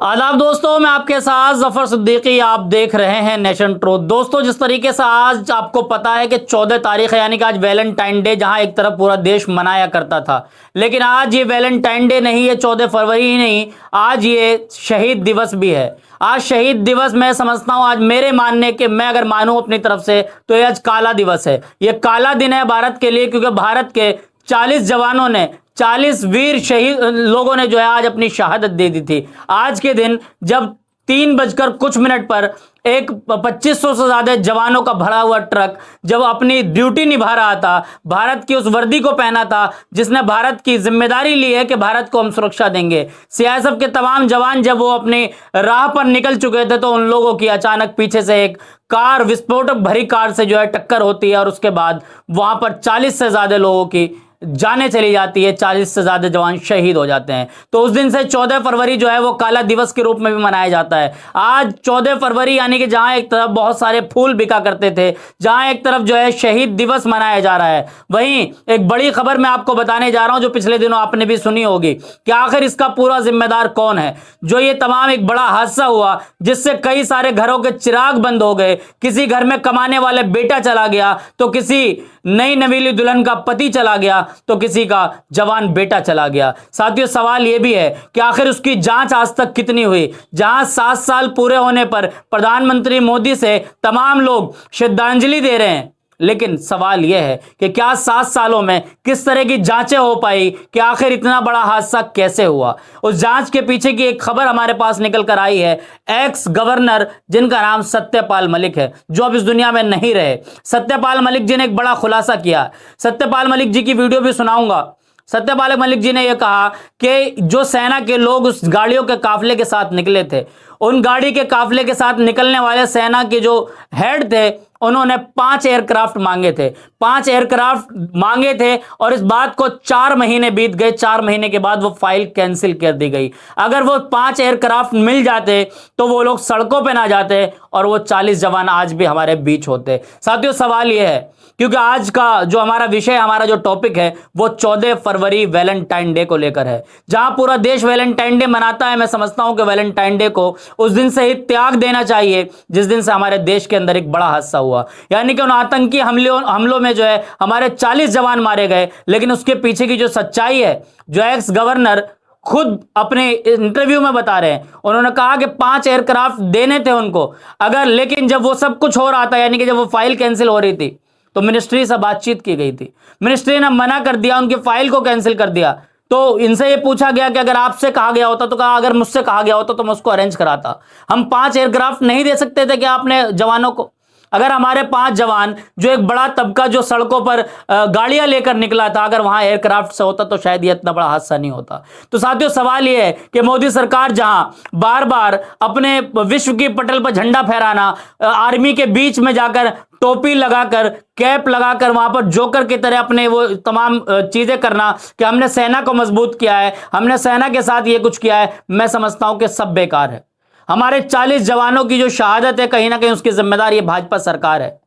आदाब दोस्तों, मैं आपके साथ जफर सिद्दीकी। आप देख रहे हैं नेशन ट्रूथ। दोस्तों, जिस तरीके से आज आपको पता है कि 14 तारीख है, यानी कि आज वैलेंटाइन डे, जहां एक तरफ पूरा देश मनाया करता था, लेकिन आज ये वैलेंटाइन डे नहीं है, 14 फरवरी ही नहीं, आज ये शहीद दिवस भी है। आज शहीद दिवस मैं समझता हूं, आज मेरे मानने के, मैं अगर मानूं अपनी तरफ से, तो ये आज काला दिवस है। ये काला दिन है भारत के लिए, क्योंकि भारत के 40 जवानों ने, 40 वीर शहीद लोगों ने जो है आज अपनी शहादत दे दी थी। आज के दिन जब 3 बजकर कुछ मिनट पर एक 2500 से ज्यादा जवानों का भरा हुआ ट्रक जब अपनी ड्यूटी निभा रहा था, भारत की उस वर्दी को पहना था जिसने भारत की जिम्मेदारी ली है कि भारत को हम सुरक्षा देंगे, सीआईएसएफ के तमाम जवान जब वो अपनी राह पर निकल चुके थे, तो उन लोगों की अचानक पीछे से एक कार, विस्फोटक भरी कार से जो है टक्कर होती है और उसके बाद वहां पर 40 से ज्यादा लोगों की जाने चली जाती है, 40 से ज्यादा जवान शहीद हो जाते हैं। तो उस दिन से 14 फरवरी जो है वो काला दिवस के रूप में भी मनाया जाता है। आज 14 फरवरी यानी कि जहां एक तरफ बहुत सारे फूल बिका करते थे, जहां एक तरफ जो है शहीद दिवस मनाया जा रहा है, वहीं एक बड़ी खबर मैं आपको बताने जा रहा हूं जो पिछले दिनों आपने भी सुनी होगी कि आखिर इसका पूरा जिम्मेदार कौन है। जो ये तमाम एक बड़ा हादसा हुआ जिससे कई सारे घरों के चिराग बंद हो गए, किसी घर में कमाने वाले बेटा चला गया, तो किसी नई नवीली दुल्हन का पति चला गया, तो किसी का जवान बेटा चला गया। साथियों, सवाल यह भी है कि आखिर उसकी जांच आज तक कितनी हुई। जहां 7 साल पूरे होने पर प्रधानमंत्री मोदी से तमाम लोग श्रद्धांजलि दे रहे हैं, लेकिन सवाल यह है कि क्या 7 सालों में किस तरह की जांचें हो पाई कि आखिर इतना बड़ा हादसा कैसे हुआ। उस जांच के पीछे की एक खबर हमारे पास निकल कर आई है। एक्स गवर्नर जिनका नाम सत्यपाल मलिक है, जो अब इस दुनिया में नहीं रहे, सत्यपाल मलिक जी ने एक बड़ा खुलासा किया। सत्यपाल मलिक जी की वीडियो भी सुनाऊंगा। सत्यपाल मलिक जी ने यह कहा कि जो सेना के लोग उस गाड़ियों के काफिले के साथ निकले थे, उन गाड़ी के काफिले के साथ निकलने वाले सेना के जो हेड थे, उन्होंने 5 एयरक्राफ्ट मांगे थे, 5 एयरक्राफ्ट मांगे थे, और इस बात को 4 महीने बीत गए। 4 महीने के बाद वो फाइल कैंसिल कर दी गई। अगर वो 5 एयरक्राफ्ट मिल जाते तो वो लोग सड़कों पे ना जाते और वो 40 जवान आज भी हमारे बीच होते। साथियों, सवाल ये है, क्योंकि आज का जो हमारा विषय, हमारा जो टॉपिक है, वो 14 फरवरी वैलेंटाइन डे को लेकर है। जहां पूरा देश वैलेंटाइन डे मनाता है, मैं समझता हूं कि वैलेंटाइन डे को उस दिन से ही त्याग देना चाहिए जिस दिन से हमारे देश के अंदर एक बड़ा हादसा हुआ, यानी कि उन आतंकी हमलों में जो है हमारे 40 जवान मारे गए। लेकिन उसके पीछे की जो सच्चाई है, जो एक्स गवर्नर खुद अपने इंटरव्यू में बता रहे हैं, उन्होंने कहा कि 5 एयरक्राफ्ट देने थे उनको अगर, लेकिन जब वो सब कुछ हो रहा था, यानी कि जब वो फाइल कैंसिल हो रही थी, तो मिनिस्ट्री से बातचीत की गई थी, मिनिस्ट्री ने मना कर दिया, उनकी फाइल को कैंसिल कर दिया। तो इनसे ये पूछा गया कि अगर आपसे कहा गया होता, तो कहा अगर मुझसे कहा गया होता तो मैं उसको अरेंज कराता। हम 5 एयरक्राफ्ट नहीं दे सकते थे क्या आपने जवानों को? अगर हमारे 5 जवान, जो एक बड़ा तबका जो सड़कों पर गाड़ियां लेकर निकला था, अगर वहां एयरक्राफ्ट से होता तो शायद ये इतना बड़ा हादसा नहीं होता। तो साथियों, सवाल ये है कि मोदी सरकार जहां बार बार अपने विश्व की पटल पर झंडा फहराना, आर्मी के बीच में जाकर टोपी लगाकर, कैप लगाकर, वहां पर जोकर की तरह अपने वो तमाम चीजें करना कि हमने सेना को मजबूत किया है, हमने सेना के साथ ये कुछ किया है, मैं समझता हूं कि सब बेकार है। हमारे 40 जवानों की जो शहादत है, कहीं ना कहीं उसकी जिम्मेदार ये भाजपा सरकार है।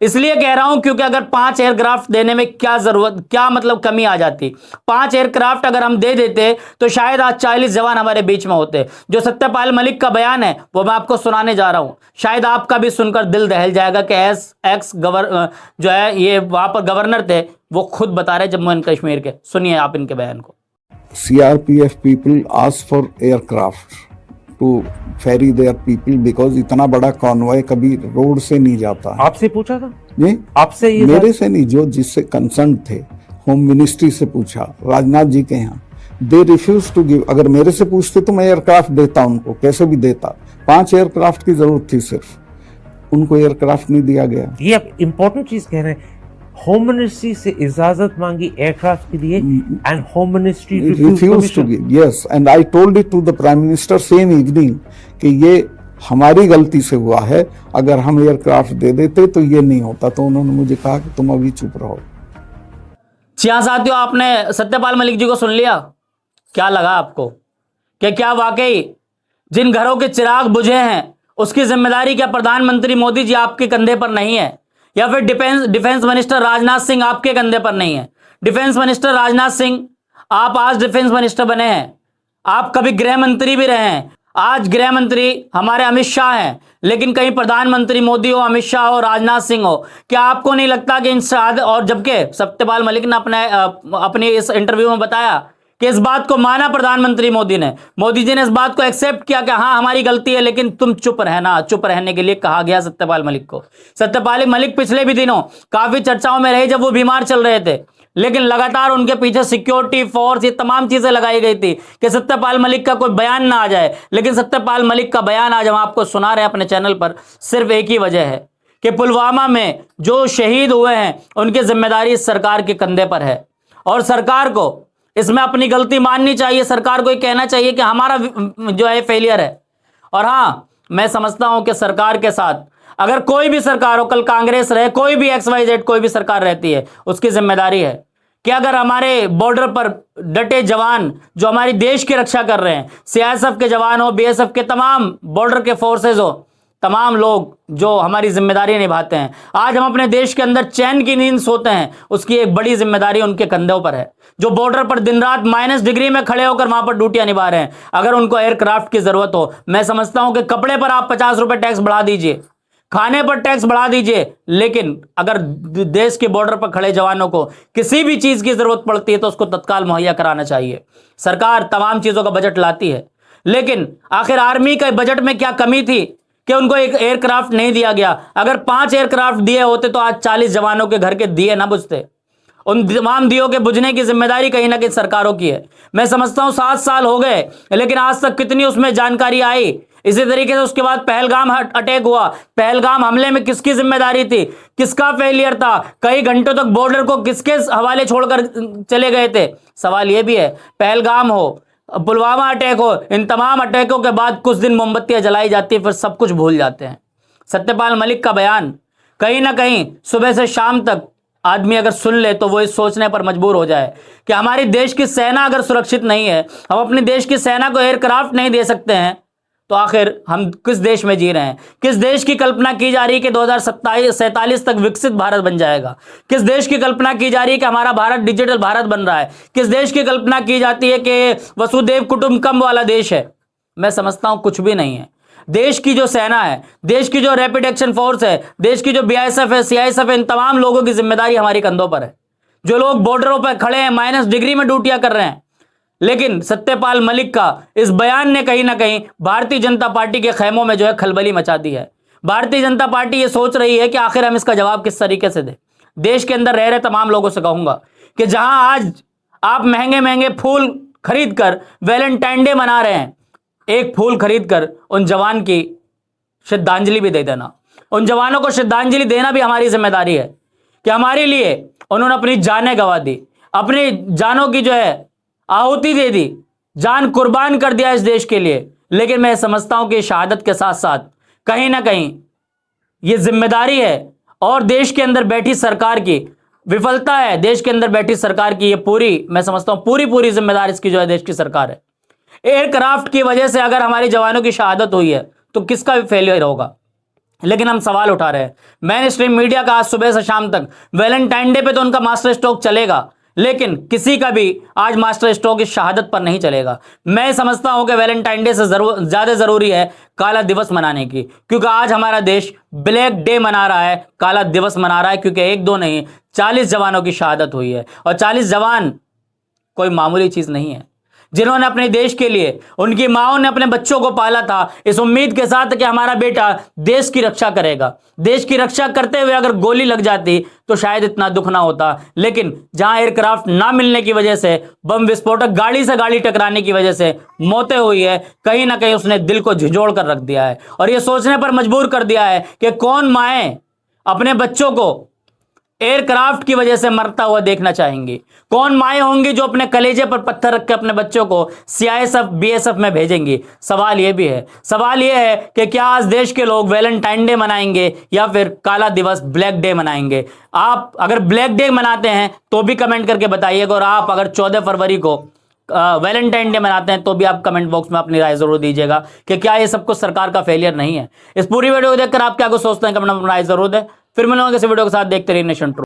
इसलिए कह रहा हूं क्योंकि अगर 5 एयरक्राफ्ट देने में क्या जरूरत, क्या मतलब कमी आ जाती। 5 एयरक्राफ्ट अगर हम दे देते तो शायद आज 40 जवान हमारे बीच में होते। जो सत्यपाल मलिक का बयान है वो मैं आपको सुनाने जा रहा हूं, शायद आपका भी सुनकर दिल दहल जाएगा कि एक्स गवर्नर जो है, ये वहां पर गवर्नर थे, वो खुद बता रहे जम्मू एंड कश्मीर के। सुनिए आप इनके बयान को। CRPF people asked for aircraft to ferry their people because इतना बड़ा कॉन्वॉय कभी रोड से नहीं जाता। आपसे पूछा था? नहीं, आपसे ये मेरे से नहीं, जो जिससे कंसर्न थे, होम मिनिस्ट्री से पूछा, राजनाथ जी के यहाँ, दे रिफ्यूज टू गिव। अगर मेरे से पूछते तो मैं एयरक्राफ्ट देता उनको, कैसे भी देता। 5 एयरक्राफ्ट की जरूरत थी सिर्फ, उनको एयरक्राफ्ट नहीं दिया गया। ये आप इंपॉर्टेंट चीज कह रहे हैं। होम मिनिस्ट्री से इजाजत मांगी एयरक्राफ्ट के लिए and home ministry refuse to give. Yes, and I told it to the prime minister same evening कि ये हमारी गलती से हुआ है, अगर हम एयरक्राफ्ट दे देते तो ये नहीं होता। तो उन्होंने मुझे कहा कि तुम अभी चुप रहो। साथियों, आपने सत्यपाल मलिक जी को सुन लिया। क्या लगा आपको कि क्या वाकई जिन घरों के चिराग बुझे हैं उसकी जिम्मेदारी क्या प्रधानमंत्री मोदी जी आपके कंधे पर नहीं है, या फिर डिफेंस मिनिस्टर राजनाथ सिंह आपके कंधे पर नहीं है? डिफेंस मिनिस्टर राजनाथ सिंह, आप आज डिफेंस मिनिस्टर बने हैं, आप कभी गृह मंत्री भी रहे हैं, आज गृह मंत्री हमारे अमित शाह हैं, लेकिन कहीं प्रधानमंत्री मोदी हो, अमित शाह हो, राजनाथ सिंह हो, क्या आपको नहीं लगता कि इन और जबकि सत्यपाल मलिक ने अपनी इस इंटरव्यू में बताया कि इस बात को माना प्रधानमंत्री मोदी जी ने इस बात को एक्सेप्ट किया कि हाँ हमारी गलती है, लेकिन तुम चुप रहना, चुप रहने के लिए कहा गया सत्यपाल मलिक को। सत्यपाल मलिक पिछले भी दिनों काफी चर्चाओं में रहे जब वो बीमार चल रहे थे, लेकिन लगातार उनके पीछे सिक्योरिटी फोर्स, ये तमाम चीजें लगाई गई थी कि सत्यपाल मलिक का कोई बयान ना आ जाए। लेकिन सत्यपाल मलिक का बयान आज हम आपको सुना रहे हैं अपने चैनल पर, सिर्फ एक ही वजह है कि पुलवामा में जो शहीद हुए हैं उनकी जिम्मेदारी इस सरकार के कंधे पर है, और सरकार को इसमें अपनी गलती माननी चाहिए। सरकार को ये कहना चाहिए कि हमारा जो है फेलियर है। और हाँ, मैं समझता हूं कि सरकार के साथ अगर कोई भी सरकार हो, कल कांग्रेस रहे, कोई भी XYZ कोई भी सरकार रहती है, उसकी जिम्मेदारी है कि अगर हमारे बॉर्डर पर डटे जवान जो हमारी देश की रक्षा कर रहे हैं, CISF के जवान हो, BSF के तमाम बॉर्डर के फोर्सेज हो, तमाम लोग जो हमारी जिम्मेदारी निभाते हैं, आज हम अपने देश के अंदर चैन की नींद सोते हैं, उसकी एक बड़ी जिम्मेदारी उनके कंधों पर है, जो बॉर्डर पर दिन रात -डिग्री में खड़े होकर वहां पर ड्यूटियां निभा रहे हैं। अगर उनको एयरक्राफ्ट की जरूरत हो, मैं समझता हूं कि कपड़े पर आप 50 रुपए टैक्स बढ़ा दीजिए, खाने पर टैक्स बढ़ा दीजिए, लेकिन अगर देश के बॉर्डर पर खड़े जवानों को किसी भी चीज की जरूरत पड़ती है तो उसको तत्काल मुहैया कराना चाहिए। सरकार तमाम चीजों का बजट लाती है, लेकिन आखिर आर्मी के बजट में क्या कमी थी कि उनको एक एयरक्राफ्ट नहीं दिया गया? अगर 5 एयरक्राफ्ट दिए होते तो आज 40 जवानों के घर के दिए ना बुझते। उन तमाम दियों के बुझने की जिम्मेदारी कहीं ना कहीं सरकारों की है। मैं समझता हूं 7 साल हो गए, लेकिन आज तक कितनी उसमें जानकारी आई। इसी तरीके से उसके बाद पहलगाम अटैक हुआ, पहलगाम हमले में किसकी जिम्मेदारी थी, किसका फेलियर था, कई घंटों तक बॉर्डर को किसके हवाले छोड़कर चले गए थे? सवाल यह भी है, पहलगाम हो, पुलवामा अटैक हो, इन तमाम अटैकों के बाद कुछ दिन मोमबत्तियां जलाई जाती है, फिर सब कुछ भूल जाते हैं। सत्यपाल मलिक का बयान कहीं ना कहीं सुबह से शाम तक आदमी अगर सुन ले तो वो इस सोचने पर मजबूर हो जाए कि हमारी देश की सेना अगर सुरक्षित नहीं है, हम अपने देश की सेना को एयरक्राफ्ट नहीं दे सकते हैं, तो आखिर हम किस देश में जी रहे हैं? किस देश की कल्पना की जा रही है कि 2047 तक विकसित भारत बन जाएगा? किस देश की कल्पना की जा रही है कि हमारा भारत डिजिटल भारत बन रहा है? किस देश की कल्पना की जाती है कि वसुदेव कुटुंबकम वाला देश है? मैं समझता हूं कुछ भी नहीं है। देश की जो सेना है, देश की जो रैपिड एक्शन फोर्स है, देश की जो BISF है, CISF है, इन तमाम लोगों की जिम्मेदारी हमारी कंधों पर है। जो लोग बॉर्डरों पर खड़े हैं, -डिग्री में ड्यूटियां कर रहे हैं, लेकिन सत्यपाल मलिक का इस बयान ने कहीं ना कहीं भारतीय जनता पार्टी के खेमों में जो है खलबली मचा दी है। भारतीय जनता पार्टी ये सोच रही है कि आखिर हम इसका जवाब किस तरीके से दें। देश के अंदर रह रहे तमाम लोगों से कहूंगा कि जहां आज आप महंगे महंगे फूल खरीद कर वैलेंटाइन डे मना रहे हैं, एक फूल खरीद कर उन जवान की श्रद्धांजलि भी दे देना। उन जवानों को श्रद्धांजलि देना भी हमारी जिम्मेदारी है कि हमारे लिए उन्होंने अपनी जानें गंवा दी, अपनी जानों की जो है आहुति दे दी, जान कुर्बान कर दिया इस देश के लिए। लेकिन मैं समझता हूं कि शहादत के साथ साथ कहीं ना कहीं ये जिम्मेदारी है और देश के अंदर बैठी सरकार की विफलता है। देश के अंदर बैठी सरकार की ये पूरी, मैं समझता हूं पूरी जिम्मेदारी इसकी जो है देश की सरकार है। एयरक्राफ्ट की वजह से अगर हमारी जवानों की शहादत हुई है तो किसका भी फेलियर होगा? लेकिन हम सवाल उठा रहे हैं। मेन स्ट्रीम मीडिया का आज सुबह से शाम तक वैलेंटाइन डे पे तो उनका मास्टर स्ट्रोक चलेगा, लेकिन किसी का भी आज मास्टर स्ट्रोक इस शहादत पर नहीं चलेगा। मैं समझता हूं कि वैलेंटाइन डे से ज्यादा जरूरी है काला दिवस मनाने की, क्योंकि आज हमारा देश ब्लैक डे मना रहा है, काला दिवस मना रहा है, क्योंकि 1-2 नहीं 40 जवानों की शहादत हुई है। और 40 जवान कोई मामूली चीज नहीं है, जिन्होंने अपने देश के लिए, उनकी माओं ने अपने बच्चों को पाला था इस उम्मीद के साथ कि हमारा बेटा देश की रक्षा करेगा। देश की रक्षा करते हुए अगर गोली लग जाती तो शायद इतना दुख ना होता। लेकिन जहां एयरक्राफ्ट ना मिलने की वजह से, बम विस्फोटक गाड़ी से गाड़ी टकराने की वजह से मौतें हुई है, कहीं ना कहीं उसने दिल को झिझोड़ कर रख दिया है और यह सोचने पर मजबूर कर दिया है कि कौन माएं अपने बच्चों को एयरक्राफ्ट की वजह से मरता हुआ देखना चाहेंगी? कौन माएं होंगी जो अपने कलेजे पर पत्थर रख के अपने बच्चों को CISF BSF में भेजेंगी? सवाल यह भी है। सवाल यह है कि क्या आज देश के लोग वैलेंटाइन डे मनाएंगे या फिर काला दिवस ब्लैक डे मनाएंगे? आप अगर ब्लैक डे मनाते हैं तो भी कमेंट करके बताइएगा, और आप अगर 14 फरवरी को वैलेंटाइन डे मनाते हैं तो भी आप कमेंट बॉक्स में अपनी राय जरूर दीजिएगा कि क्या ये सब कुछ सरकार का फेलियर नहीं है। इस पूरी वीडियो को देखकर आप क्या कुछ सोचते हैं, कमेंट में अपनी राय जरूर दें। फिर मिलूंगा किसी वीडियो के साथ। देखते रहिए नेशन ट्रू।